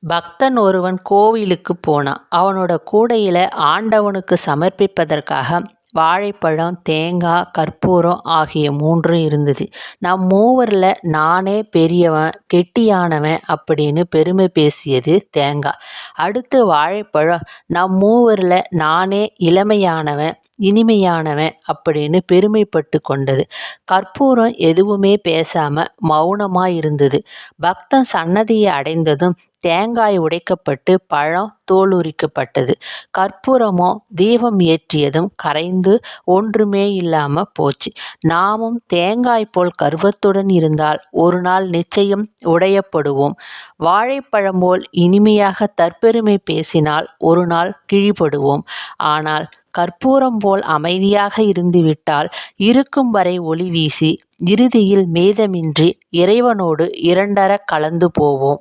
பக்தன் ஒருவன் கோவிலுக்கு போனான். அவனோட கூடையில ஆண்டவனுக்கு சமர்ப்பிப்பதற்காக வாழைப்பழம், தேங்காய், கற்பூரம் ஆகிய 3ம் இருந்தது. நம் மூவர்ல நானே பெரியவன், கெட்டியானவன் அப்படின்னு பெருமை பேசியது தேங்காய். அடுத்து வாழைப்பழம், நம் மூவர்ல நானே இளமையானவன், இனிமையானவன் அப்படின்னு பெருமைப்பட்டு கொண்டது. கற்பூரம் எதுவுமே பேசாம மௌனமா இருந்தது. பக்தன் சன்னதியை அடைந்ததும் தேங்காய் உடைக்கப்பட்டு பழம் தோல் உரிக்கப்பட்டது. கற்பூரமோ தீபம் ஏற்றியதும் கரைந்து ஒன்றுமே இல்லாம போச்சு. நாமும் தேங்காய் போல் கர்வத்துடன் இருந்தால் ஒரு நாள் நிச்சயம் உடையப்படுவோம். வாழைப்பழம் போல் இனிமையாக தற்பெருமை பேசினால் ஒரு நாள் கிழிபடுவோம். ஆனால் கற்பூரம் போல் அமைதியாக இருந்துவிட்டால் இருக்கும் வரை ஒளி வீசி இறுதியில் மேதமின்றி இறைவனோடு இரண்டற கலந்து போவோம்.